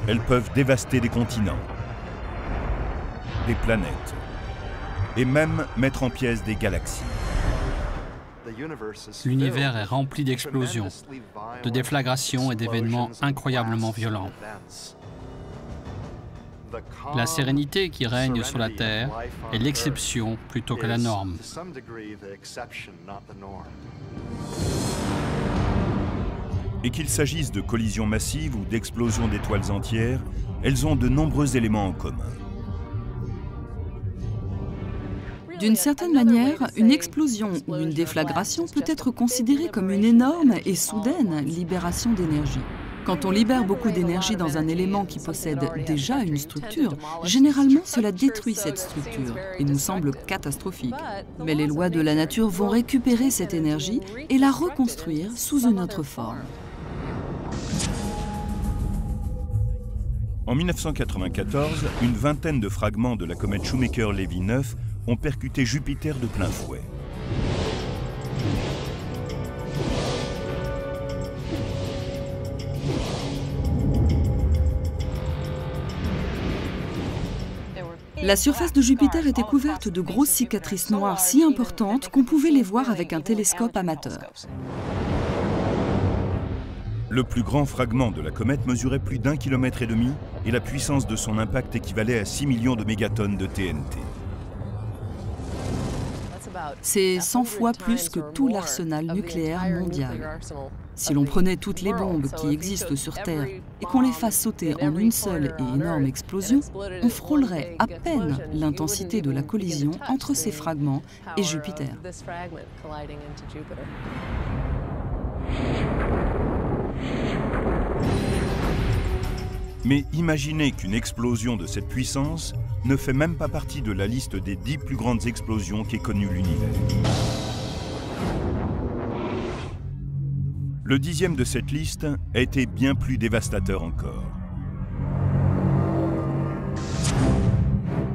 elles peuvent dévaster des continents, des planètes et même mettre en pièces des galaxies. L'univers est rempli d'explosions, de déflagrations et d'événements incroyablement violents. La sérénité qui règne sur la Terre est l'exception plutôt que la norme. Et qu'il s'agisse de collisions massives ou d'explosions d'étoiles entières, elles ont de nombreux éléments en commun. D'une certaine manière, une explosion ou une déflagration peut être considérée comme une énorme et soudaine libération d'énergie. Quand on libère beaucoup d'énergie dans un élément qui possède déjà une structure, généralement cela détruit cette structure et nous semble catastrophique. Mais les lois de la nature vont récupérer cette énergie et la reconstruire sous une autre forme. En 1994, une vingtaine de fragments de la comète Shoemaker-Levy 9 ont percuté Jupiter de plein fouet. La surface de Jupiter était couverte de grosses cicatrices noires si importantes qu'on pouvait les voir avec un télescope amateur. Le plus grand fragment de la comète mesurait plus d'1,5 km et la puissance de son impact équivalait à 6 millions de mégatonnes de TNT. C'est 100 fois plus que tout l'arsenal nucléaire mondial. Si l'on prenait toutes les bombes qui existent sur Terre et qu'on les fasse sauter en une seule et énorme explosion, on frôlerait à peine l'intensité de la collision entre ces fragments et Jupiter. Mais imaginez qu'une explosion de cette puissance ne fait même pas partie de la liste des 10 plus grandes explosions qu'ait connue l'univers. Le 10e de cette liste a été bien plus dévastateur encore.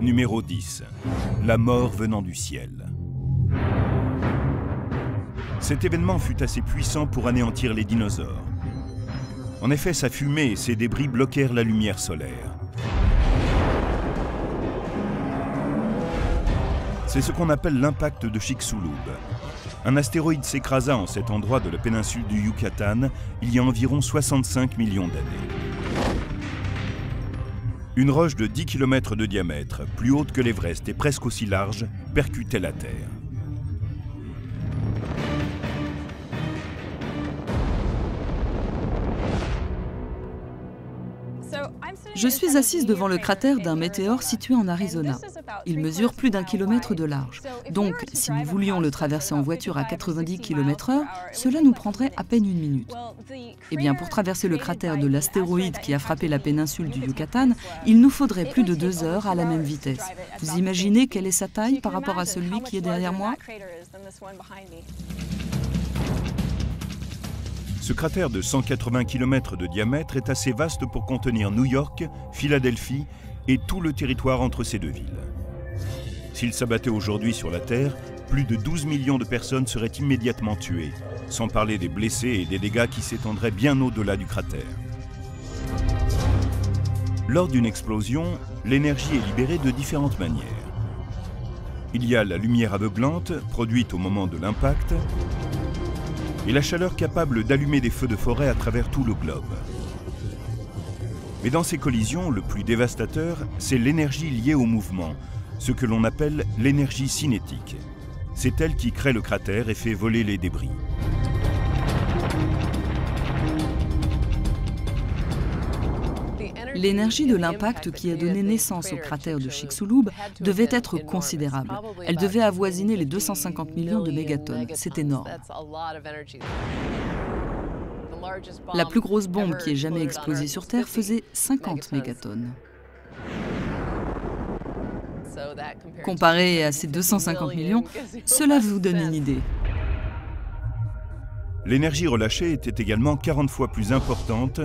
Numéro 10. La mort venant du ciel. Cet événement fut assez puissant pour anéantir les dinosaures. En effet, sa fumée et ses débris bloquèrent la lumière solaire. C'est ce qu'on appelle l'impact de Chicxulub. Un astéroïde s'écrasa en cet endroit de la péninsule du Yucatan il y a environ 65 millions d'années. Une roche de 10 km de diamètre, plus haute que l'Everest et presque aussi large, percutait la Terre. Je suis assise devant le cratère d'un météore situé en Arizona. Il mesure plus d'1 kilomètre de large. Donc, si nous voulions le traverser en voiture à 90 km/h, cela nous prendrait à peine une minute. Eh bien, pour traverser le cratère de l'astéroïde qui a frappé la péninsule du Yucatan, il nous faudrait plus de 2 heures à la même vitesse. Vous imaginez quelle est sa taille par rapport à celui qui est derrière moi ? Ce cratère de 180 km de diamètre est assez vaste pour contenir New York, Philadelphie et tout le territoire entre ces deux villes. S'il s'abattait aujourd'hui sur la Terre, plus de 12 millions de personnes seraient immédiatement tuées, sans parler des blessés et des dégâts qui s'étendraient bien au-delà du cratère. Lors d'une explosion, l'énergie est libérée de différentes manières. Il y a la lumière aveuglante, produite au moment de l'impact, et la chaleur capable d'allumer des feux de forêt à travers tout le globe. Mais dans ces collisions, le plus dévastateur, c'est l'énergie liée au mouvement, ce que l'on appelle l'énergie cinétique. C'est elle qui crée le cratère et fait voler les débris. L'énergie de l'impact qui a donné naissance au cratère de Chicxulub devait être considérable. Elle devait avoisiner les 250 millions de mégatonnes. C'est énorme. La plus grosse bombe qui ait jamais explosé sur Terre faisait 50 mégatonnes. Comparé à ces 250 millions, cela vous donne une idée. L'énergie relâchée était également 40 fois plus importante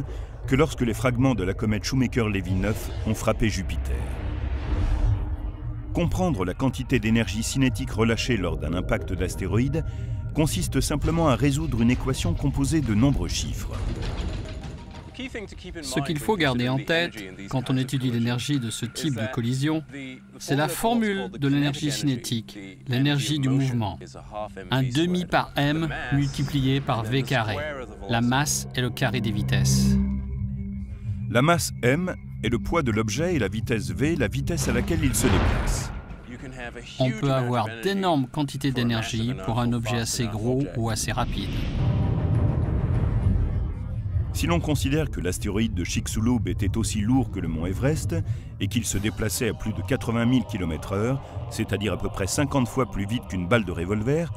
que lorsque les fragments de la comète Shoemaker-Levy 9 ont frappé Jupiter. Comprendre la quantité d'énergie cinétique relâchée lors d'un impact d'astéroïde consiste simplement à résoudre une équation composée de nombreux chiffres. Ce qu'il faut garder en tête quand on étudie l'énergie de ce type de collision, c'est la formule de l'énergie cinétique, l'énergie du mouvement. Un demi par m multiplié par v carré. La masse est le carré des vitesses. La masse m est le poids de l'objet et la vitesse v, la vitesse à laquelle il se déplace. On peut avoir d'énormes quantités d'énergie pour un objet assez gros ou assez rapide. Si l'on considère que l'astéroïde de Chicxulub était aussi lourd que le mont Everest et qu'il se déplaçait à plus de 80 000 km/h, c'est-à-dire à peu près 50 fois plus vite qu'une balle de revolver,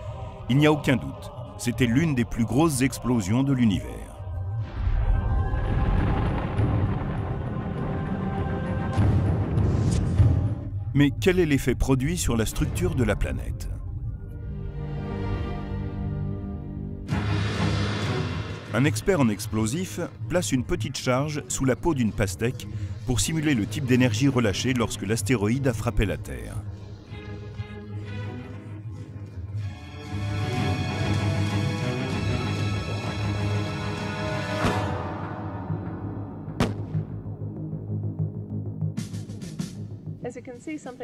il n'y a aucun doute, c'était l'une des plus grosses explosions de l'univers. Mais quel est l'effet produit sur la structure de la planète ? Un expert en explosifs place une petite charge sous la peau d'une pastèque pour simuler le type d'énergie relâchée lorsque l'astéroïde a frappé la Terre.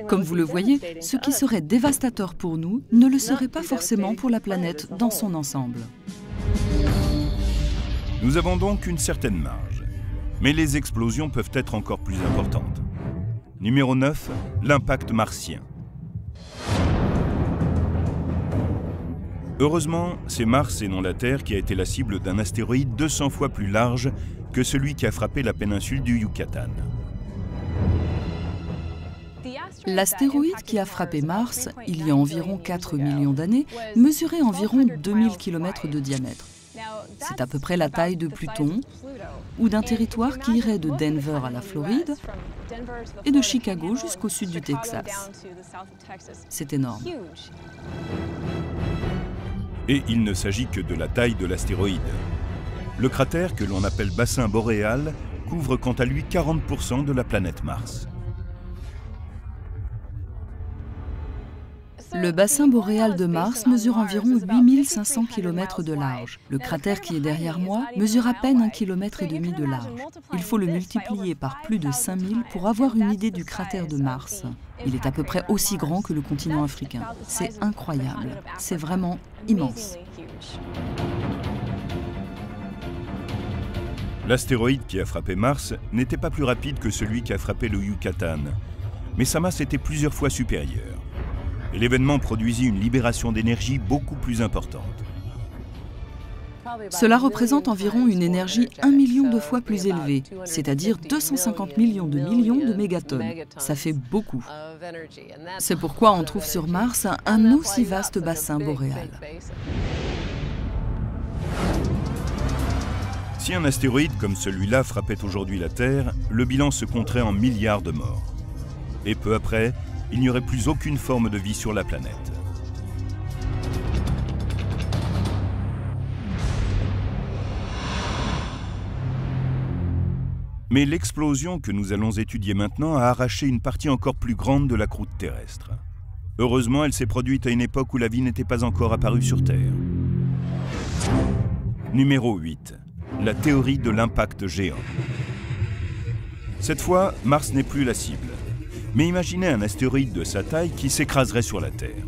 Comme vous le voyez, ce qui serait dévastateur pour nous ne le serait pas forcément pour la planète dans son ensemble. Nous avons donc une certaine marge, mais les explosions peuvent être encore plus importantes. Numéro 9, l'impact martien. Heureusement, c'est Mars et non la Terre qui a été la cible d'un astéroïde 200 fois plus large que celui qui a frappé la péninsule du Yucatan. L'astéroïde qui a frappé Mars, il y a environ 4 millions d'années, mesurait environ 2000 km de diamètre. C'est à peu près la taille de Pluton ou d'un territoire qui irait de Denver à la Floride et de Chicago jusqu'au sud du Texas. C'est énorme. Et il ne s'agit que de la taille de l'astéroïde. Le cratère, que l'on appelle bassin boréal, couvre quant à lui 40% de la planète Mars. Le bassin boréal de Mars mesure environ 8500 km de large. Le cratère qui est derrière moi mesure à peine 1,5 km de large. Il faut le multiplier par plus de 5000 pour avoir une idée du cratère de Mars. Il est à peu près aussi grand que le continent africain. C'est incroyable. C'est vraiment immense. L'astéroïde qui a frappé Mars n'était pas plus rapide que celui qui a frappé le Yucatan, mais sa masse était plusieurs fois supérieure. Et l'événement produisit une libération d'énergie beaucoup plus importante. Cela représente environ une énergie 1 million de fois plus élevée, c'est-à-dire 250 millions de mégatonnes. Ça fait beaucoup. C'est pourquoi on trouve sur Mars un aussi vaste bassin boréal. Si un astéroïde comme celui-là frappait aujourd'hui la Terre, le bilan se compterait en milliards de morts. Et peu après, il n'y aurait plus aucune forme de vie sur la planète. Mais l'explosion que nous allons étudier maintenant a arraché une partie encore plus grande de la croûte terrestre. Heureusement, elle s'est produite à une époque où la vie n'était pas encore apparue sur Terre. Numéro 8. La théorie de l'impact géant. Cette fois, Mars n'est plus la cible. Mais imaginez un astéroïde de sa taille qui s'écraserait sur la Terre.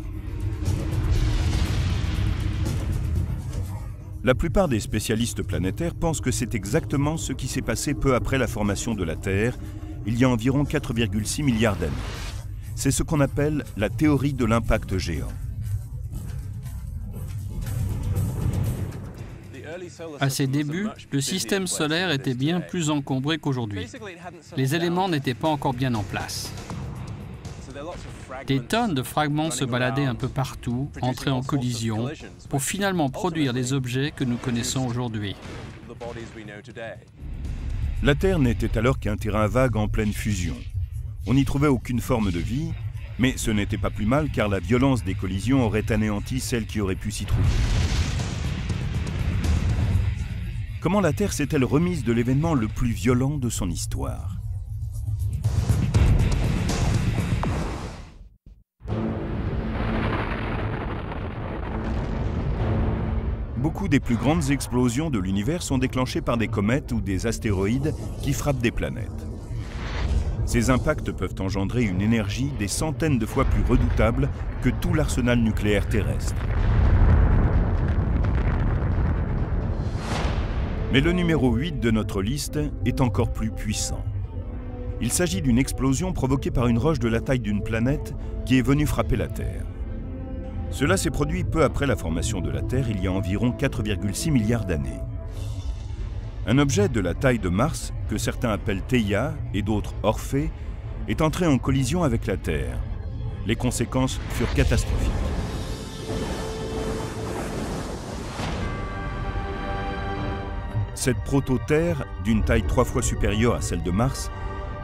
La plupart des spécialistes planétaires pensent que c'est exactement ce qui s'est passé peu après la formation de la Terre, il y a environ 4,6 milliards d'années. C'est ce qu'on appelle la théorie de l'impact géant. À ses débuts, le système solaire était bien plus encombré qu'aujourd'hui. Les éléments n'étaient pas encore bien en place. Des tonnes de fragments se baladaient un peu partout, entraient en collision, pour finalement produire les objets que nous connaissons aujourd'hui. La Terre n'était alors qu'un terrain vague en pleine fusion. On n'y trouvait aucune forme de vie, mais ce n'était pas plus mal car la violence des collisions aurait anéanti celle qui aurait pu s'y trouver. Comment la Terre s'est-elle remise de l'événement le plus violent de son histoire ? Beaucoup des plus grandes explosions de l'univers sont déclenchées par des comètes ou des astéroïdes qui frappent des planètes. Ces impacts peuvent engendrer une énergie des centaines de fois plus redoutable que tout l'arsenal nucléaire terrestre. Mais le numéro 8 de notre liste est encore plus puissant. Il s'agit d'une explosion provoquée par une roche de la taille d'une planète qui est venue frapper la Terre. Cela s'est produit peu après la formation de la Terre, il y a environ 4,6 milliards d'années. Un objet de la taille de Mars, que certains appellent Theia et d'autres Orphée, est entré en collision avec la Terre. Les conséquences furent catastrophiques. Cette proto-Terre, d'une taille 3 fois supérieure à celle de Mars,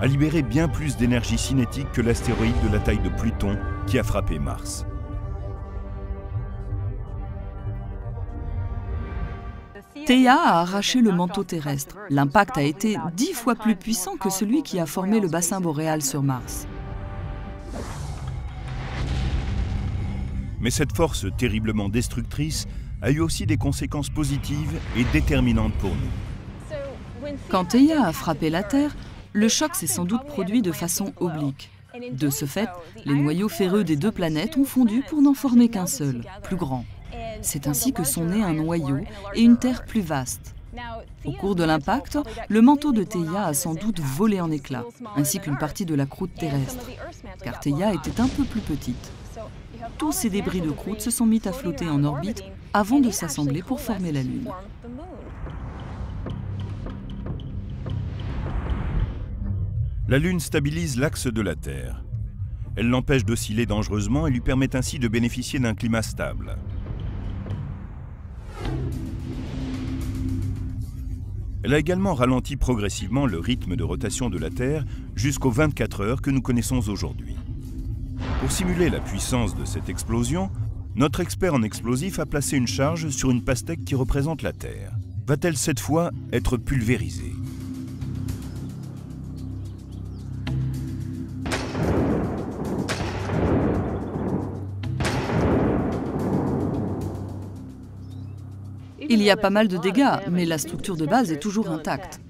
a libéré bien plus d'énergie cinétique que l'astéroïde de la taille de Pluton qui a frappé Mars. Theia a arraché le manteau terrestre. L'impact a été 10 fois plus puissant que celui qui a formé le bassin boréal sur Mars. Mais cette force terriblement destructrice a eu aussi des conséquences positives et déterminantes pour nous. Quand Theia a frappé la Terre, le choc s'est sans doute produit de façon oblique. De ce fait, les noyaux ferreux des deux planètes ont fondu pour n'en former qu'un seul, plus grand. C'est ainsi que sont nés un noyau et une Terre plus vaste. Au cours de l'impact, le manteau de Theia a sans doute volé en éclats, ainsi qu'une partie de la croûte terrestre, car Theia était un peu plus petite. Tous ces débris de croûte se sont mis à flotter en orbite avant de s'assembler pour former la Lune. La Lune stabilise l'axe de la Terre. Elle l'empêche d'osciller dangereusement et lui permet ainsi de bénéficier d'un climat stable. Elle a également ralenti progressivement le rythme de rotation de la Terre jusqu'aux 24 heures que nous connaissons aujourd'hui. Pour simuler la puissance de cette explosion, notre expert en explosifs a placé une charge sur une pastèque qui représente la Terre. Va-t-elle cette fois être pulvérisée ? Il y a pas mal de dégâts, mais la structure de base est toujours intacte.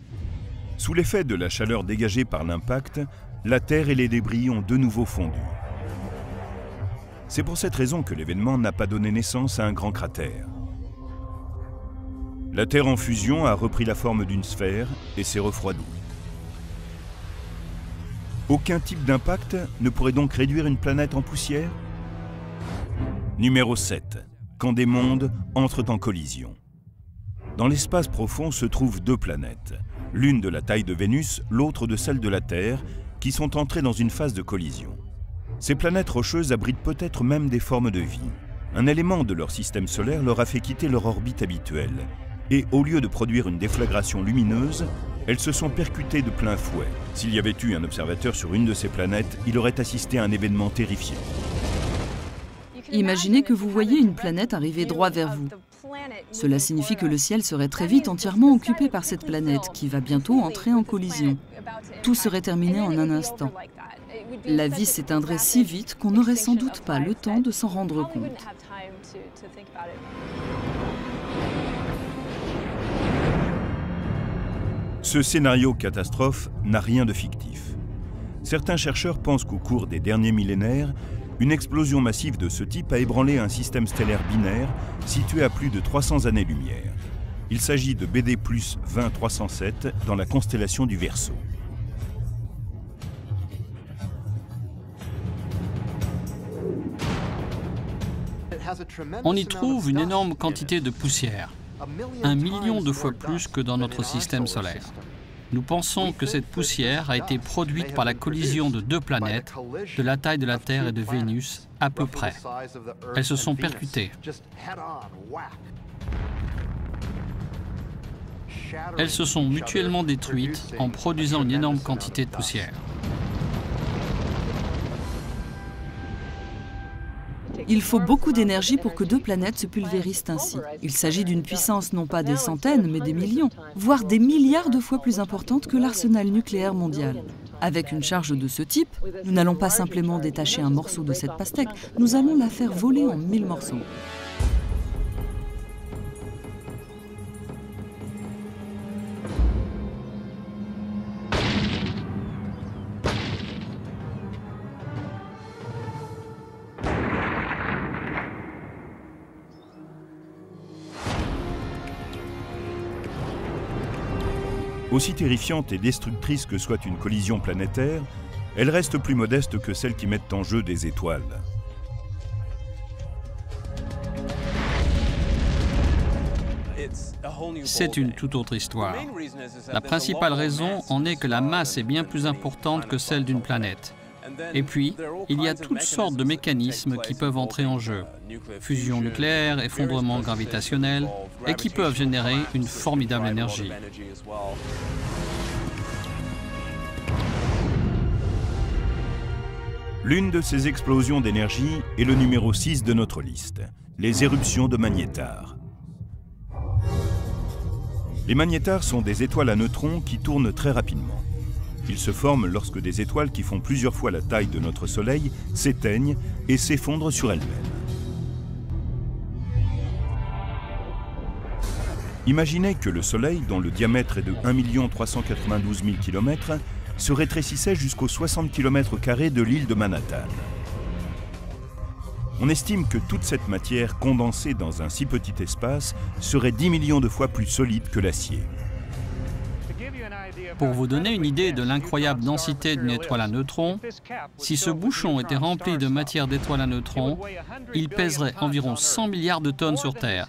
Sous l'effet de la chaleur dégagée par l'impact, la Terre et les débris ont de nouveau fondu. C'est pour cette raison que l'événement n'a pas donné naissance à un grand cratère. La Terre en fusion a repris la forme d'une sphère et s'est refroidie. Aucun type d'impact ne pourrait donc réduire une planète en poussière ? Numéro 7. Quand des mondes entrent en collision. Dans l'espace profond se trouvent deux planètes, l'une de la taille de Vénus, l'autre de celle de la Terre, qui sont entrées dans une phase de collision. Ces planètes rocheuses abritent peut-être même des formes de vie. Un élément de leur système solaire leur a fait quitter leur orbite habituelle. Et au lieu de produire une déflagration lumineuse, elles se sont percutées de plein fouet. S'il y avait eu un observateur sur une de ces planètes, il aurait assisté à un événement terrifiant. Imaginez que vous voyez une planète arriver droit vers vous. Cela signifie que le ciel serait très vite entièrement occupé par cette planète qui va bientôt entrer en collision. Tout serait terminé en un instant. La vie s'éteindrait si vite qu'on n'aurait sans doute pas le temps de s'en rendre compte. Ce scénario catastrophe n'a rien de fictif. Certains chercheurs pensent qu'au cours des derniers millénaires, une explosion massive de ce type a ébranlé un système stellaire binaire situé à plus de 300 années-lumière. Il s'agit de BD plus 20307 dans la constellation du Verseau. On y trouve une énorme quantité de poussière, 1 million de fois plus que dans notre système solaire. Nous pensons que cette poussière a été produite par la collision de deux planètes de la taille de la Terre et de Vénus à peu près. Elles se sont percutées. Elles se sont mutuellement détruites en produisant une énorme quantité de poussière. Il faut beaucoup d'énergie pour que deux planètes se pulvérisent ainsi. Il s'agit d'une puissance non pas des centaines, mais des millions, voire des milliards de fois plus importante que l'arsenal nucléaire mondial. Avec une charge de ce type, nous n'allons pas simplement détacher un morceau de cette pastèque, nous allons la faire voler en 1000 morceaux. Aussi terrifiante et destructrice que soit une collision planétaire, elle reste plus modeste que celles qui mettent en jeu des étoiles. C'est une toute autre histoire. La principale raison en est que la masse est bien plus importante que celle d'une planète. Et puis, il y a toutes sortes de mécanismes qui peuvent entrer en jeu. Fusion nucléaire, effondrement gravitationnel, et qui peuvent générer une formidable énergie. L'une de ces explosions d'énergie est le numéro 6 de notre liste, les éruptions de magnétars. Les magnétars sont des étoiles à neutrons qui tournent très rapidement. Ils se forment lorsque des étoiles qui font plusieurs fois la taille de notre Soleil s'éteignent et s'effondrent sur elles-mêmes. Imaginez que le Soleil, dont le diamètre est de 1 392 000 km, se rétrécissait jusqu'aux 60 km² de l'île de Manhattan. On estime que toute cette matière condensée dans un si petit espace serait 10 millions de fois plus solide que l'acier. Pour vous donner une idée de l'incroyable densité d'une étoile à neutrons, si ce bouchon était rempli de matière d'étoiles à neutrons, il pèserait environ 100 milliards de tonnes sur Terre,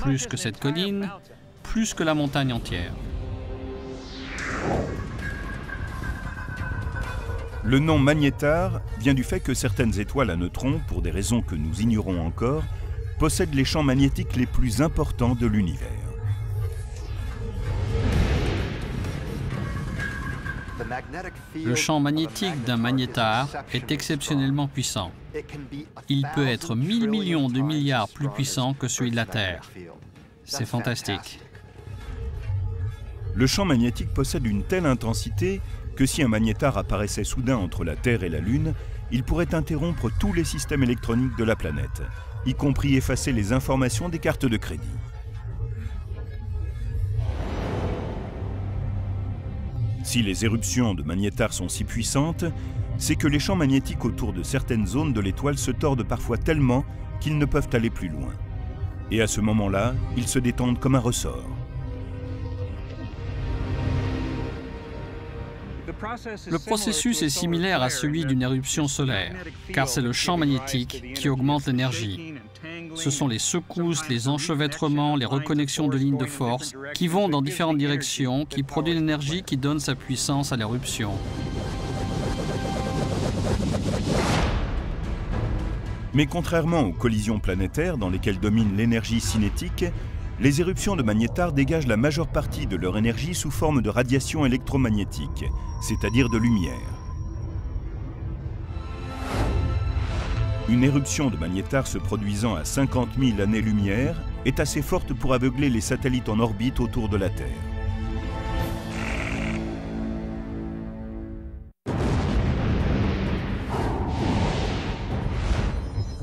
plus que cette colline, plus que la montagne entière. Le nom magnétar vient du fait que certaines étoiles à neutrons, pour des raisons que nous ignorons encore, possèdent les champs magnétiques les plus importants de l'univers. Le champ magnétique d'un magnétar est exceptionnellement puissant. Il peut être 1000 millions de milliards plus puissant que celui de la Terre. C'est fantastique. Le champ magnétique possède une telle intensité que si un magnétar apparaissait soudain entre la Terre et la Lune, il pourrait interrompre tous les systèmes électroniques de la planète, y compris effacer les informations des cartes de crédit. Si les éruptions de magnétars sont si puissantes, c'est que les champs magnétiques autour de certaines zones de l'étoile se tordent parfois tellement qu'ils ne peuvent aller plus loin. Et à ce moment-là, ils se détendent comme un ressort. Le processus est similaire à celui d'une éruption solaire, car c'est le champ magnétique qui augmente l'énergie. Ce sont les secousses, les enchevêtrements, les reconnexions de lignes de force qui vont dans différentes directions, qui produisent l'énergie qui donne sa puissance à l'éruption. Mais contrairement aux collisions planétaires dans lesquelles domine l'énergie cinétique, les éruptions de magnétars dégagent la majeure partie de leur énergie sous forme de radiation électromagnétique, c'est-à-dire de lumière. Une éruption de magnétar se produisant à 50 000 années-lumière est assez forte pour aveugler les satellites en orbite autour de la Terre.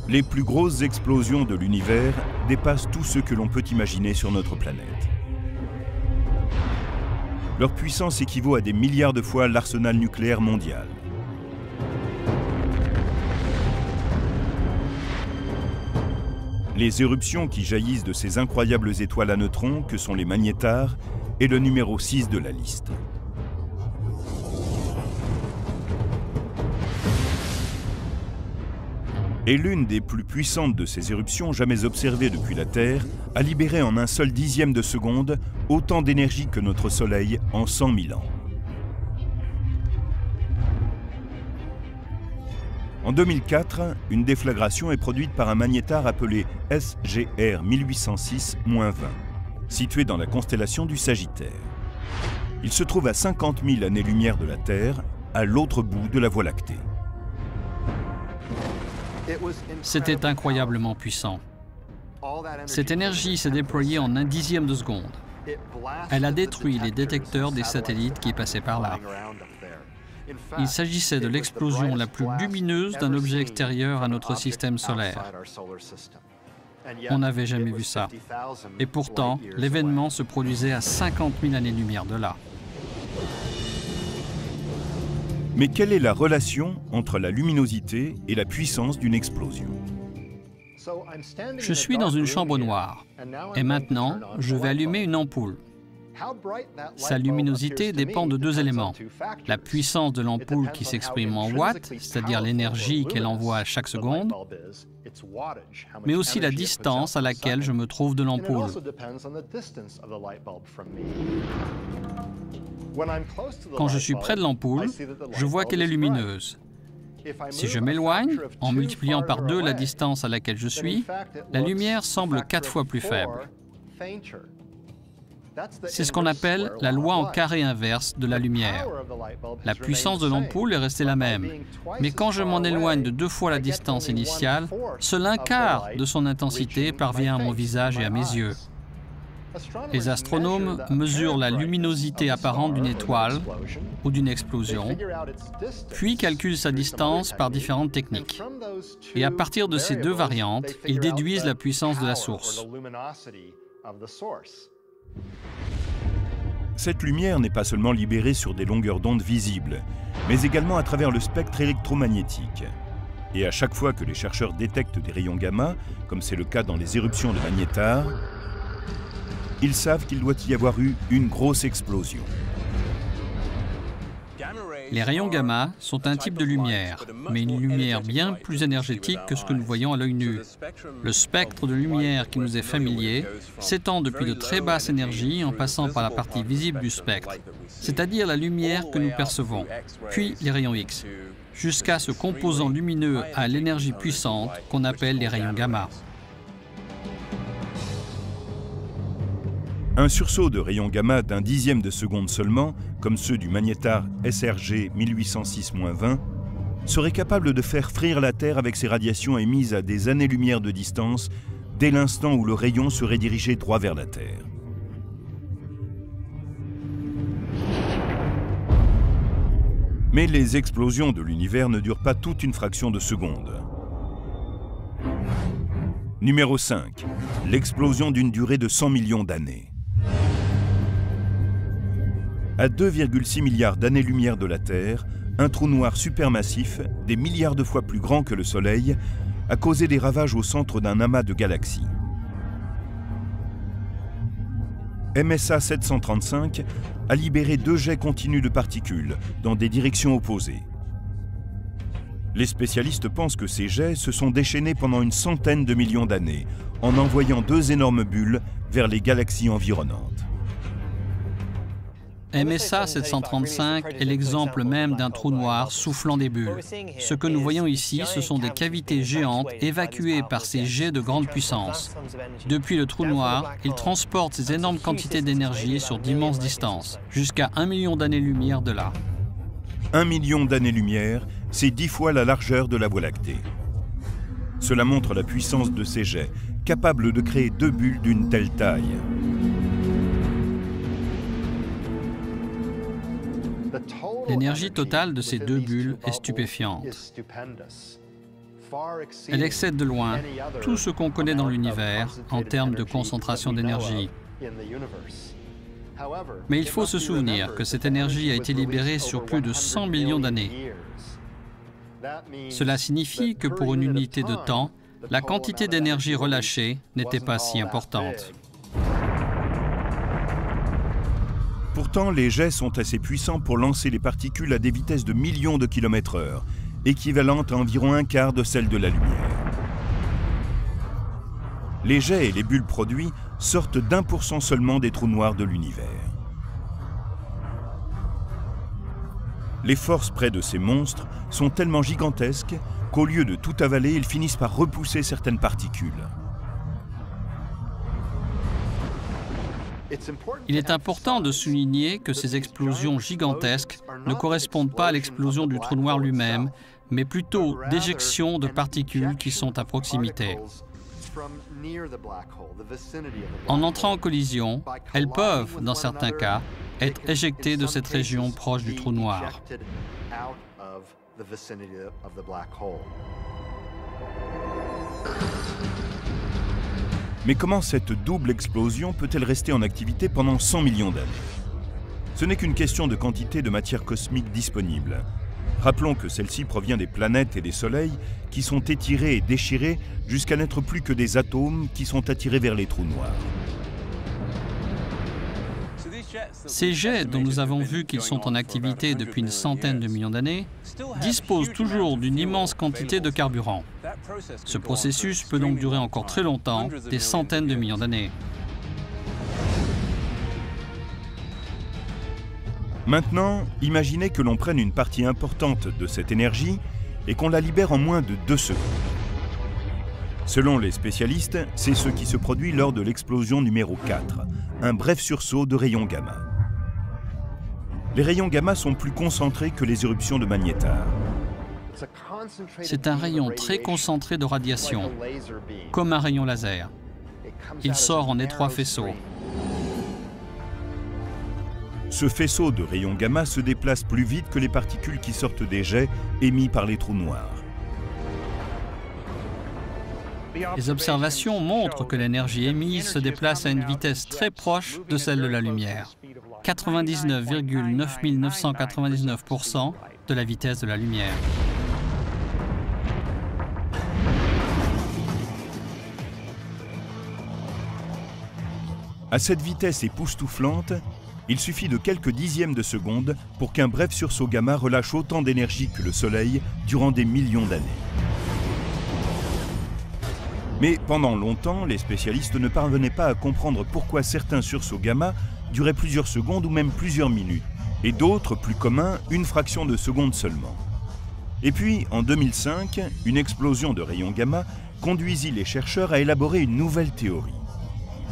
Les plus grosses explosions de l'univers dépassent tout ce que l'on peut imaginer sur notre planète. Leur puissance équivaut à des milliards de fois l'arsenal nucléaire mondial. Les éruptions qui jaillissent de ces incroyables étoiles à neutrons que sont les magnétars est le numéro 6 de la liste. Et l'une des plus puissantes de ces éruptions jamais observées depuis la Terre a libéré en un seul dixième de seconde autant d'énergie que notre Soleil en 100 000 ans. En 2004, une déflagration est produite par un magnétar appelé SGR 1806-20, situé dans la constellation du Sagittaire. Il se trouve à 50 000 années-lumière de la Terre, à l'autre bout de la Voie lactée. C'était incroyablement puissant. Cette énergie s'est déployée en un dixième de seconde. Elle a détruit les détecteurs des satellites qui passaient par là. Il s'agissait de l'explosion la plus lumineuse d'un objet extérieur à notre système solaire. On n'avait jamais vu ça. Et pourtant, l'événement se produisait à 50 000 années-lumière de là. Mais quelle est la relation entre la luminosité et la puissance d'une explosion? Je suis dans une chambre noire. Et maintenant, je vais allumer une ampoule. Sa luminosité dépend de deux éléments. La puissance de l'ampoule qui s'exprime en watts, c'est-à-dire l'énergie qu'elle envoie à chaque seconde, mais aussi la distance à laquelle je me trouve de l'ampoule. Quand je suis près de l'ampoule, je vois qu'elle est lumineuse. Si je m'éloigne, en multipliant par 2 la distance à laquelle je suis, la lumière semble 4 fois plus faible. C'est ce qu'on appelle la loi en carré inverse de la lumière. La puissance de l'ampoule est restée la même, mais quand je m'en éloigne de 2 fois la distance initiale, seul un quart de son intensité parvient à mon visage et à mes yeux. Les astronomes mesurent la luminosité apparente d'une étoile ou d'une explosion, puis calculent sa distance par différentes techniques. Et à partir de ces 2 variantes, ils déduisent la puissance de la source. Cette lumière n'est pas seulement libérée sur des longueurs d'onde visibles, mais également à travers le spectre électromagnétique. Et à chaque fois que les chercheurs détectent des rayons gamma, comme c'est le cas dans les éruptions de magnétar, ils savent qu'il doit y avoir eu une grosse explosion. Les rayons gamma sont un type de lumière, mais une lumière bien plus énergétique que ce que nous voyons à l'œil nu. Le spectre de lumière qui nous est familier s'étend depuis de très basses énergies en passant par la partie visible du spectre, c'est-à-dire la lumière que nous percevons, puis les rayons X, jusqu'à ce composant lumineux à l'énergie puissante qu'on appelle les rayons gamma. Un sursaut de rayons gamma d'1 dixième de seconde seulement, comme ceux du magnétar SRG 1806-20, serait capable de faire frire la Terre avec ses radiations émises à des années-lumière de distance dès l'instant où le rayon serait dirigé droit vers la Terre. Mais les explosions de l'univers ne durent pas toute une fraction de seconde. Numéro 5. L'explosion d'une durée de 100 millions d'années. À 2,6 milliards d'années-lumière de la Terre, un trou noir supermassif, des milliards de fois plus grand que le Soleil, a causé des ravages au centre d'un amas de galaxies. MSA 735 a libéré 2 jets continus de particules dans des directions opposées. Les spécialistes pensent que ces jets se sont déchaînés pendant une centaine de millions d'années, en envoyant 2 énormes bulles vers les galaxies environnantes. MSA 735 est l'exemple même d'un trou noir soufflant des bulles. Ce que nous voyons ici, ce sont des cavités géantes évacuées par ces jets de grande puissance. Depuis le trou noir, il transporte ces énormes quantités d'énergie sur d'immenses distances, jusqu'à 1 million d'années-lumière de là. 1 million d'années-lumière, c'est 10 fois la largeur de la Voie lactée. Cela montre la puissance de ces jets, capables de créer 2 bulles d'une telle taille. L'énergie totale de ces 2 bulles est stupéfiante. Elle excède de loin tout ce qu'on connaît dans l'univers en termes de concentration d'énergie. Mais il faut se souvenir que cette énergie a été libérée sur plus de 100 millions d'années. Cela signifie que pour une unité de temps, la quantité d'énergie relâchée n'était pas si importante. Pourtant, les jets sont assez puissants pour lancer les particules à des vitesses de millions de kilomètres/heure, équivalentes à environ un quart de celle de la lumière. Les jets et les bulles produits sortent d'1% seulement des trous noirs de l'univers. Les forces près de ces monstres sont tellement gigantesques qu'au lieu de tout avaler, ils finissent par repousser certaines particules. Il est important de souligner que ces explosions gigantesques ne correspondent pas à l'explosion du trou noir lui-même, mais plutôt d'éjections de particules qui sont à proximité. En entrant en collision, elles peuvent, dans certains cas, être éjectées de cette région proche du trou noir. Mais comment cette double explosion peut-elle rester en activité pendant 100 millions d'années? Ce n'est qu'une question de quantité de matière cosmique disponible. Rappelons que celle-ci provient des planètes et des soleils qui sont étirés et déchirés jusqu'à n'être plus que des atomes qui sont attirés vers les trous noirs. Ces jets, dont nous avons vu qu'ils sont en activité depuis une centaine de millions d'années, disposent toujours d'une immense quantité de carburant. Ce processus peut donc durer encore très longtemps, des centaines de millions d'années. Maintenant, imaginez que l'on prenne une partie importante de cette énergie et qu'on la libère en moins de 2 secondes. Selon les spécialistes, c'est ce qui se produit lors de l'explosion numéro 4, un bref sursaut de rayons gamma. Les rayons gamma sont plus concentrés que les éruptions de magnétar. C'est un rayon très concentré de radiation, comme un rayon laser. Il sort en étroits faisceaux. Ce faisceau de rayons gamma se déplace plus vite que les particules qui sortent des jets émis par les trous noirs. Les observations montrent que l'énergie émise se déplace à une vitesse très proche de celle de la lumière, 99,9999% de la vitesse de la lumière. À cette vitesse époustouflante, il suffit de quelques dixièmes de seconde pour qu'un bref sursaut gamma relâche autant d'énergie que le Soleil durant des millions d'années. Mais pendant longtemps, les spécialistes ne parvenaient pas à comprendre pourquoi certains sursauts gamma duraient plusieurs secondes ou même plusieurs minutes, et d'autres, plus communs, une fraction de seconde seulement. Et puis, en 2005, une explosion de rayons gamma conduisit les chercheurs à élaborer une nouvelle théorie.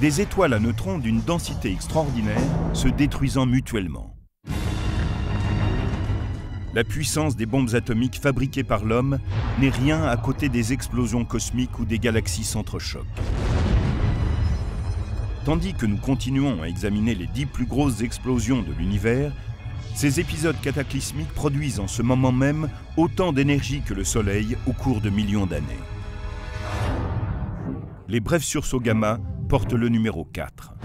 Des étoiles à neutrons d'une densité extraordinaire se détruisant mutuellement. La puissance des bombes atomiques fabriquées par l'homme n'est rien à côté des explosions cosmiques ou des galaxies s'entrechoquent. Tandis que nous continuons à examiner les 10 plus grosses explosions de l'univers, ces épisodes cataclysmiques produisent en ce moment même autant d'énergie que le Soleil au cours de millions d'années. Les brefs sursauts gamma portent le numéro 4.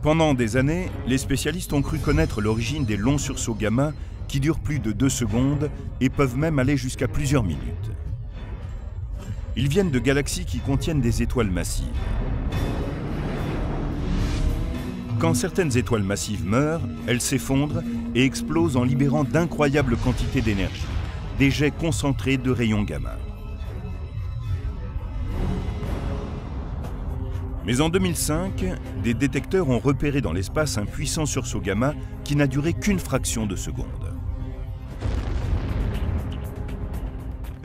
Pendant des années, les spécialistes ont cru connaître l'origine des longs sursauts gamma qui durent plus de 2 secondes et peuvent même aller jusqu'à plusieurs minutes. Ils viennent de galaxies qui contiennent des étoiles massives. Quand certaines étoiles massives meurent, elles s'effondrent et explosent en libérant d'incroyables quantités d'énergie, des jets concentrés de rayons gamma. Mais en 2005, des détecteurs ont repéré dans l'espace un puissant sursaut gamma qui n'a duré qu'une fraction de seconde.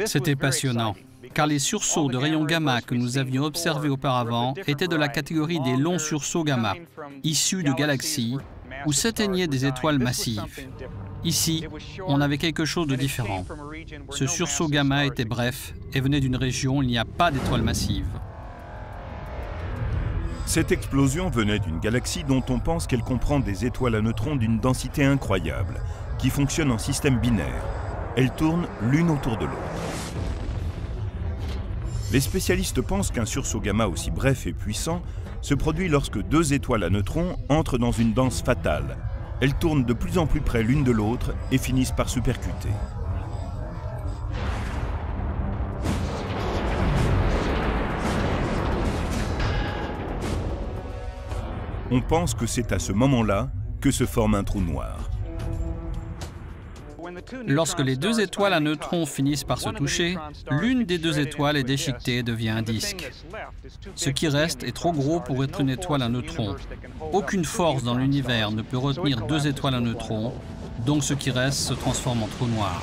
C'était passionnant, car les sursauts de rayons gamma que nous avions observés auparavant étaient de la catégorie des longs sursauts gamma, issus de galaxies où s'éteignaient des étoiles massives. Ici, on avait quelque chose de différent. Ce sursaut gamma était bref et venait d'une région où il n'y a pas d'étoiles massives. Cette explosion venait d'une galaxie dont on pense qu'elle comprend des étoiles à neutrons d'une densité incroyable, qui fonctionnent en système binaire. Elles tournent l'une autour de l'autre. Les spécialistes pensent qu'un sursaut gamma aussi bref et puissant se produit lorsque 2 étoiles à neutrons entrent dans une danse fatale. Elles tournent de plus en plus près l'une de l'autre et finissent par se percuter. On pense que c'est à ce moment-là que se forme un trou noir. Lorsque les 2 étoiles à neutrons finissent par se toucher, l'une des 2 étoiles est déchiquetée et devient un disque. Ce qui reste est trop gros pour être une étoile à neutrons. Aucune force dans l'univers ne peut retenir 2 étoiles à neutrons, donc ce qui reste se transforme en trou noir.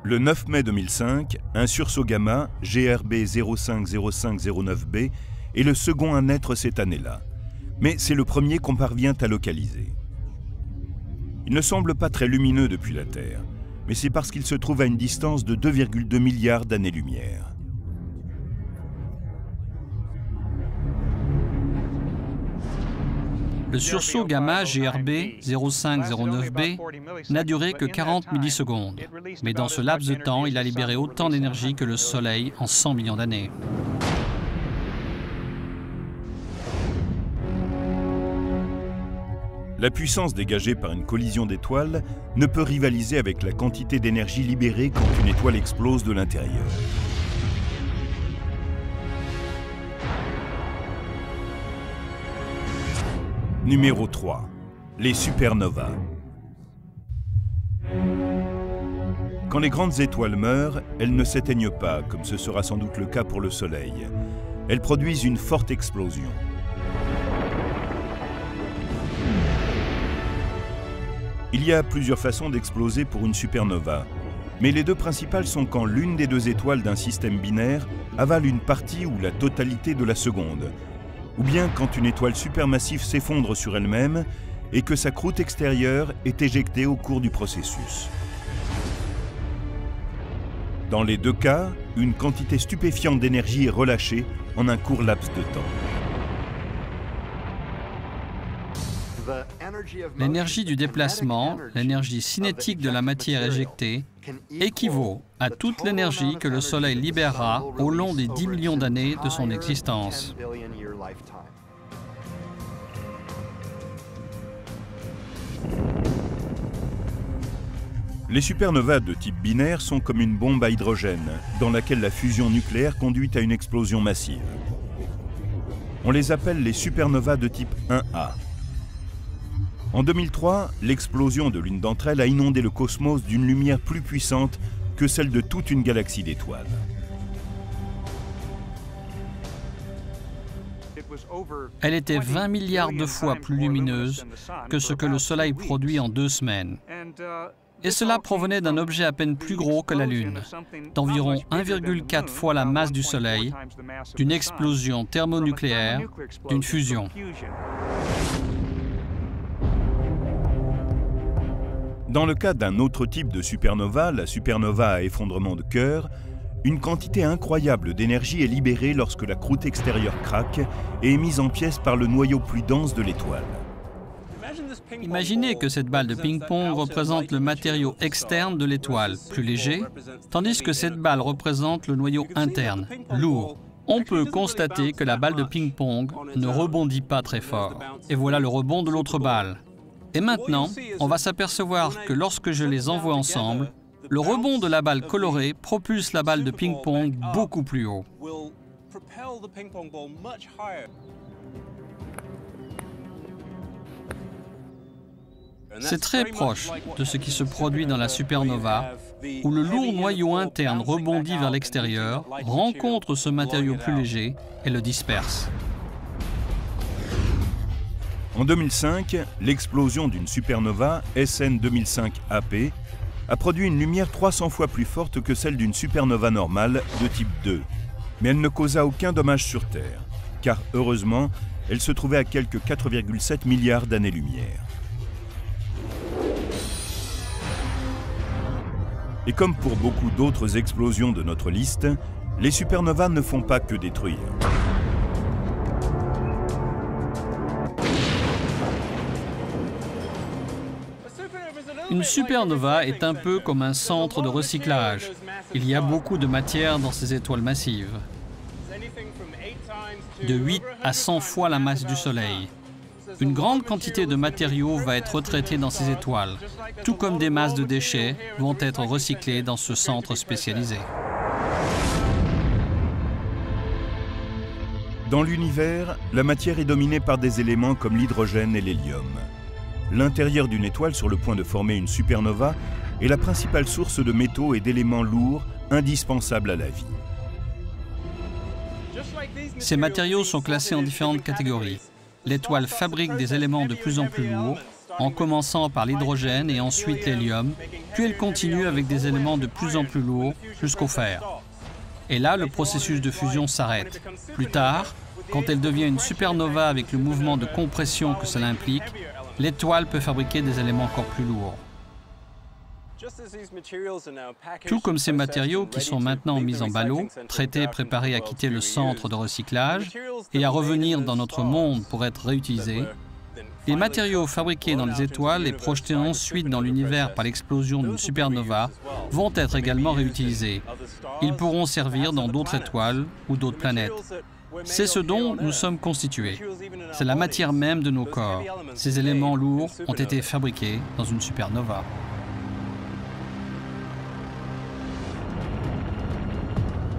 Le 9 mai 2005, un sursaut gamma, GRB 050509b, est le second à naître cette année-là. Mais c'est le premier qu'on parvient à localiser. Il ne semble pas très lumineux depuis la Terre, mais c'est parce qu'il se trouve à une distance de 2,2 milliards d'années-lumière. Le sursaut gamma GRB 0509b n'a duré que 40 millisecondes, mais dans ce laps de temps, il a libéré autant d'énergie que le Soleil en 100 millions d'années. La puissance dégagée par une collision d'étoiles ne peut rivaliser avec la quantité d'énergie libérée quand une étoile explose de l'intérieur. Numéro 3. Les supernovas. Quand les grandes étoiles meurent, elles ne s'éteignent pas, comme ce sera sans doute le cas pour le Soleil. Elles produisent une forte explosion. Il y a plusieurs façons d'exploser pour une supernova, mais les deux principales sont quand l'une des deux étoiles d'un système binaire avale une partie ou la totalité de la seconde, ou bien quand une étoile supermassive s'effondre sur elle-même et que sa croûte extérieure est éjectée au cours du processus. Dans les deux cas, une quantité stupéfiante d'énergie est relâchée en un court laps de temps. L'énergie du déplacement, l'énergie cinétique de la matière éjectée, équivaut à toute l'énergie que le Soleil libérera au long des 10 millions d'années de son existence. Les supernovas de type binaire sont comme une bombe à hydrogène, dans laquelle la fusion nucléaire conduit à une explosion massive. On les appelle les supernovas de type 1A. En 2003, l'explosion de l'une d'entre elles a inondé le cosmos d'une lumière plus puissante que celle de toute une galaxie d'étoiles. Elle était 20 milliards de fois plus lumineuse que ce que le Soleil produit en 2 semaines. Et cela provenait d'un objet à peine plus gros que la Lune, d'environ 1,4 fois la masse du Soleil, d'une explosion thermonucléaire, d'une fusion. Dans le cas d'un autre type de supernova, la supernova à effondrement de cœur, une quantité incroyable d'énergie est libérée lorsque la croûte extérieure craque et est mise en pièces par le noyau plus dense de l'étoile. Imaginez que cette balle de ping-pong représente le matériau externe de l'étoile, plus léger, tandis que cette balle représente le noyau interne, lourd. On peut constater que la balle de ping-pong ne rebondit pas très fort. Et voilà le rebond de l'autre balle. Et maintenant, on va s'apercevoir que lorsque je les envoie ensemble, le rebond de la balle colorée propulse la balle de ping-pong beaucoup plus haut. C'est très proche de ce qui se produit dans la supernova, où le lourd noyau interne rebondit vers l'extérieur, rencontre ce matériau plus léger et le disperse. En 2005, l'explosion d'une supernova SN 2005 AP a produit une lumière 300 fois plus forte que celle d'une supernova normale de type 2. Mais elle ne causa aucun dommage sur Terre, car heureusement, elle se trouvait à quelques 4,7 milliards d'années-lumière. Et comme pour beaucoup d'autres explosions de notre liste, les supernovas ne font pas que détruire. Une supernova est un peu comme un centre de recyclage. Il y a beaucoup de matière dans ces étoiles massives. De 8 à 100 fois la masse du Soleil. Une grande quantité de matériaux va être retraitée dans ces étoiles, tout comme des masses de déchets vont être recyclées dans ce centre spécialisé. Dans l'univers, la matière est dominée par des éléments comme l'hydrogène et l'hélium. L'intérieur d'une étoile sur le point de former une supernova est la principale source de métaux et d'éléments lourds indispensables à la vie. Ces matériaux sont classés en différentes catégories. L'étoile fabrique des éléments de plus en plus lourds, en commençant par l'hydrogène et ensuite l'hélium, puis elle continue avec des éléments de plus en plus lourds jusqu'au fer. Et là, le processus de fusion s'arrête. Plus tard, quand elle devient une supernova avec le mouvement de compression que cela implique, l'étoile peut fabriquer des éléments encore plus lourds. Tout comme ces matériaux qui sont maintenant mis en ballot, traités et préparés à quitter le centre de recyclage et à revenir dans notre monde pour être réutilisés, les matériaux fabriqués dans les étoiles et projetés ensuite dans l'univers par l'explosion d'une supernova vont être également réutilisés. Ils pourront servir dans d'autres étoiles ou d'autres planètes. C'est ce dont nous sommes constitués. C'est la matière même de nos corps. Ces éléments lourds ont été fabriqués dans une supernova.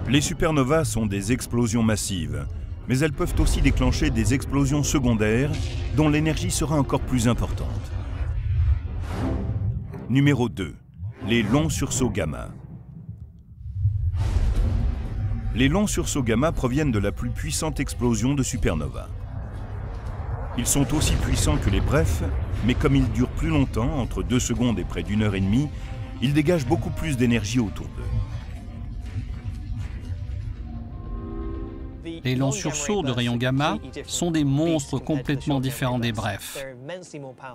Les supernovas sont des explosions massives, mais elles peuvent aussi déclencher des explosions secondaires dont l'énergie sera encore plus importante. Numéro 2. Les longs sursauts gamma. Les longs sursauts gamma proviennent de la plus puissante explosion de supernova. Ils sont aussi puissants que les brefs, mais comme ils durent plus longtemps, entre 2 secondes et près d'1 heure et demie, ils dégagent beaucoup plus d'énergie autour d'eux. Les longs sursauts de rayons gamma sont des monstres complètement différents des brefs.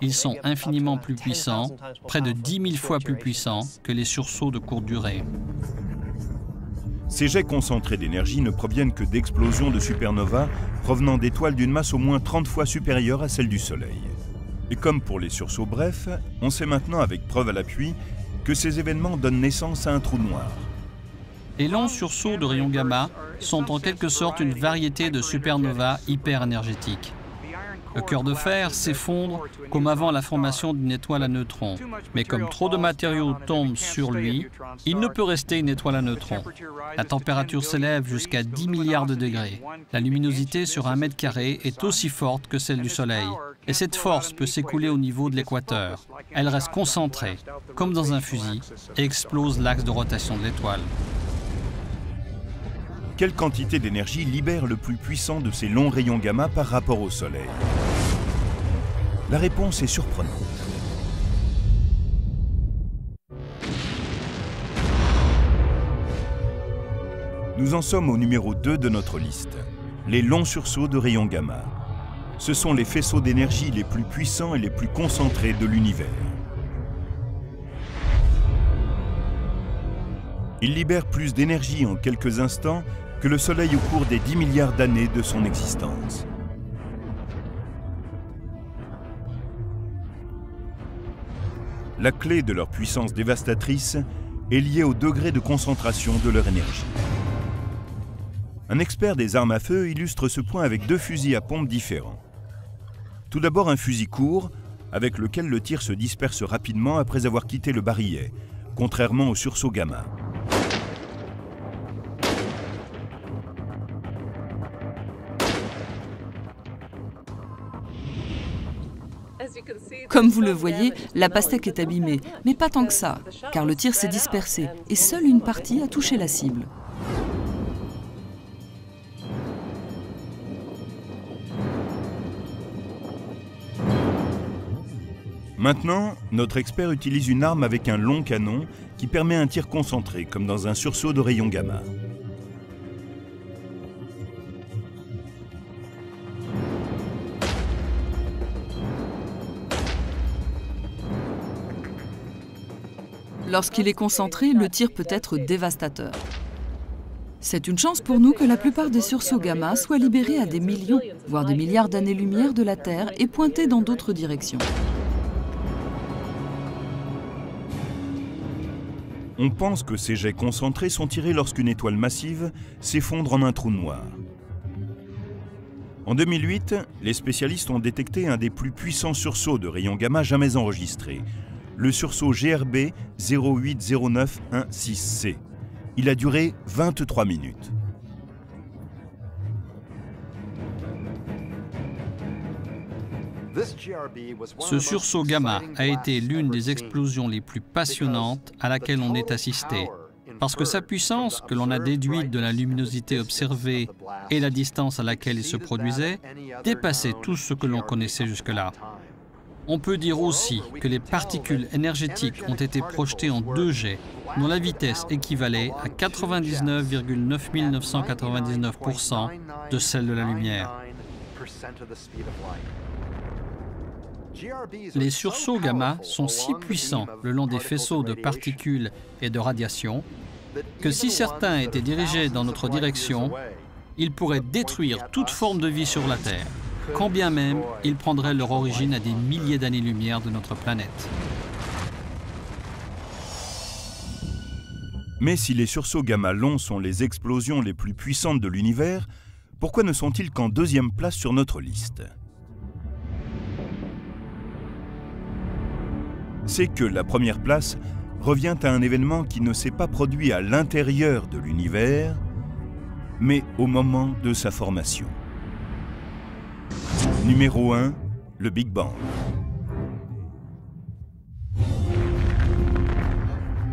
Ils sont infiniment plus puissants, près de 10 000 fois plus puissants que les sursauts de courte durée. Ces jets concentrés d'énergie ne proviennent que d'explosions de supernovas provenant d'étoiles d'une masse au moins 30 fois supérieure à celle du Soleil. Et comme pour les sursauts brefs, on sait maintenant avec preuve à l'appui que ces événements donnent naissance à un trou noir. Les longs sursauts de rayons gamma sont en quelque sorte une variété de supernovas hyper énergétiques. Le cœur de fer s'effondre comme avant la formation d'une étoile à neutrons. Mais comme trop de matériaux tombent sur lui, il ne peut rester une étoile à neutrons. La température s'élève jusqu'à 10 milliards de degrés. La luminosité sur 1 mètre carré est aussi forte que celle du Soleil. Et cette force peut s'écouler au niveau de l'équateur. Elle reste concentrée, comme dans un fusil, et explose l'axe de rotation de l'étoile. Quelle quantité d'énergie libère le plus puissant de ces longs rayons gamma par rapport au Soleil? La réponse est surprenante. Nous en sommes au numéro 2 de notre liste, les longs sursauts de rayons gamma. Ce sont les faisceaux d'énergie les plus puissants et les plus concentrés de l'univers. Ils libèrent plus d'énergie en quelques instants que le Soleil au cours des 10 milliards d'années de son existence. La clé de leur puissance dévastatrice est liée au degré de concentration de leur énergie. Un expert des armes à feu illustre ce point avec 2 fusils à pompe différents. Tout d'abord un fusil court, avec lequel le tir se disperse rapidement après avoir quitté le barillet, contrairement au sursaut gamma. Comme vous le voyez, la pastèque est abîmée, mais pas tant que ça, car le tir s'est dispersé et seule une partie a touché la cible. Maintenant, notre expert utilise une arme avec un long canon qui permet un tir concentré, comme dans un sursaut de rayons gamma. Lorsqu'il est concentré, le tir peut être dévastateur. C'est une chance pour nous que la plupart des sursauts gamma soient libérés à des millions, voire des milliards d'années-lumière de la Terre et pointés dans d'autres directions. On pense que ces jets concentrés sont tirés lorsqu'une étoile massive s'effondre en un trou noir. En 2008, les spécialistes ont détecté un des plus puissants sursauts de rayons gamma jamais enregistrés, le sursaut GRB 080916C. Il a duré 23 minutes. Ce sursaut gamma a été l'une des explosions les plus passionnantes à laquelle on ait assisté, parce que sa puissance, que l'on a déduite de la luminosité observée et la distance à laquelle il se produisait, dépassait tout ce que l'on connaissait jusque-là. On peut dire aussi que les particules énergétiques ont été projetées en 2 jets, dont la vitesse équivalait à 99,9999% de celle de la lumière. Les sursauts gamma sont si puissants le long des faisceaux de particules et de radiation que si certains étaient dirigés dans notre direction, ils pourraient détruire toute forme de vie sur la Terre, quand bien même ils prendraient leur origine à des milliers d'années-lumière de notre planète. Mais si les sursauts gamma longs sont les explosions les plus puissantes de l'univers, Pourquoi ne sont-ils qu'en deuxième place sur notre liste? C'est que la première place revient à un événement qui ne s'est pas produit à l'intérieur de l'univers, mais au moment de sa formation. Numéro 1, le Big Bang.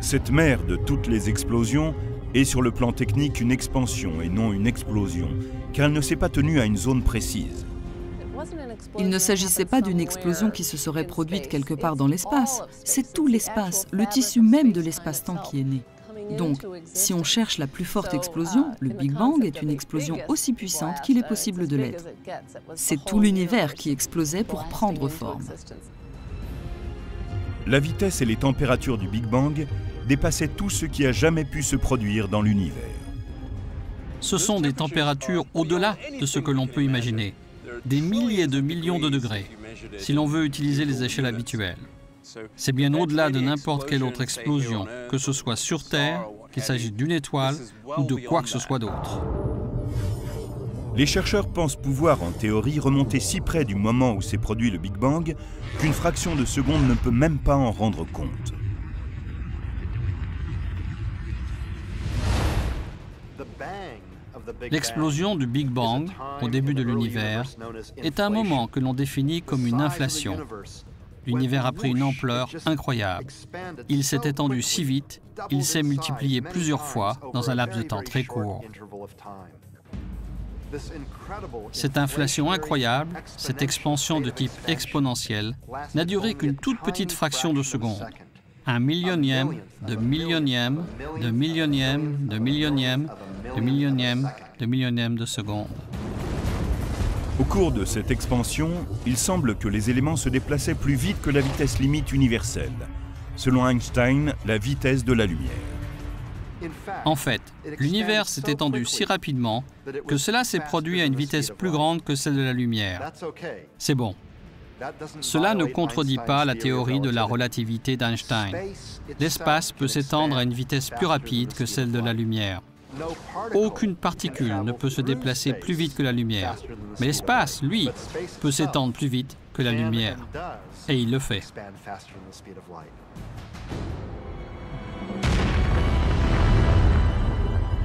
Cette mère de toutes les explosions est sur le plan technique une expansion et non une explosion, car elle ne s'est pas tenue à une zone précise. Il ne s'agissait pas d'une explosion qui se serait produite quelque part dans l'espace. C'est tout l'espace, le tissu même de l'espace-temps qui est né. Donc, si on cherche la plus forte explosion, le Big Bang est une explosion aussi puissante qu'il est possible de l'être. C'est tout l'univers qui explosait pour prendre forme. La vitesse et les températures du Big Bang dépassaient tout ce qui a jamais pu se produire dans l'univers. Ce sont des températures au-delà de ce que l'on peut imaginer. Des milliers de millions de degrés, si l'on veut utiliser les échelles habituelles. C'est bien au-delà de n'importe quelle autre explosion, que ce soit sur Terre, qu'il s'agisse d'une étoile ou de quoi que ce soit d'autre. Les chercheurs pensent pouvoir, en théorie, remonter si près du moment où s'est produit le Big Bang qu'une fraction de seconde ne peut même pas en rendre compte. L'explosion du Big Bang, au début de l'univers, est un moment que l'on définit comme une inflation. L'univers a pris une ampleur incroyable. Il s'est étendu si vite, il s'est multiplié plusieurs fois dans un laps de temps très court. Cette inflation incroyable, cette expansion de type exponentiel, n'a duré qu'une toute petite fraction de seconde. Un millionième, de millionième, de millionième, de millionième, de millionième, de millionième de seconde. Au cours de cette expansion, il semble que les éléments se déplaçaient plus vite que la vitesse limite universelle. Selon Einstein, la vitesse de la lumière. En fait, l'univers s'est étendu si rapidement que cela s'est produit à une vitesse plus grande que celle de la lumière. C'est bon. Cela ne contredit pas la théorie de la relativité d'Einstein. L'espace peut s'étendre à une vitesse plus rapide que celle de la lumière. Aucune particule ne peut se déplacer plus vite que la lumière. Mais l'espace, lui, peut s'étendre plus vite que la lumière. Et il le fait.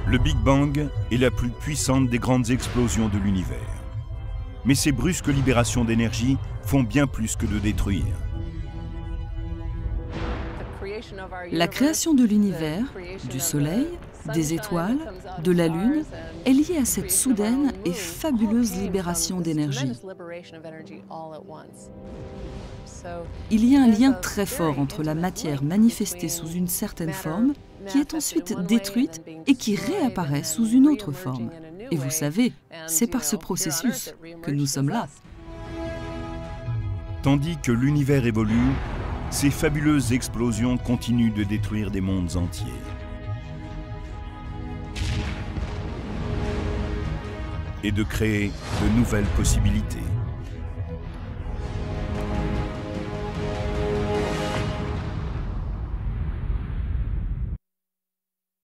Le Big Bang est la plus puissante des grandes explosions de l'univers. Mais ces brusques libérations d'énergie font bien plus que de détruire. La création de l'univers, du Soleil, des étoiles, de la Lune, est liée à cette soudaine et fabuleuse libération d'énergie. Il y a un lien très fort entre la matière manifestée sous une certaine forme, qui est ensuite détruite et qui réapparaît sous une autre forme. Et vous savez, c'est par ce processus que nous sommes là. Tandis que l'univers évolue, ces fabuleuses explosions continuent de détruire des mondes entiers. Et de créer de nouvelles possibilités.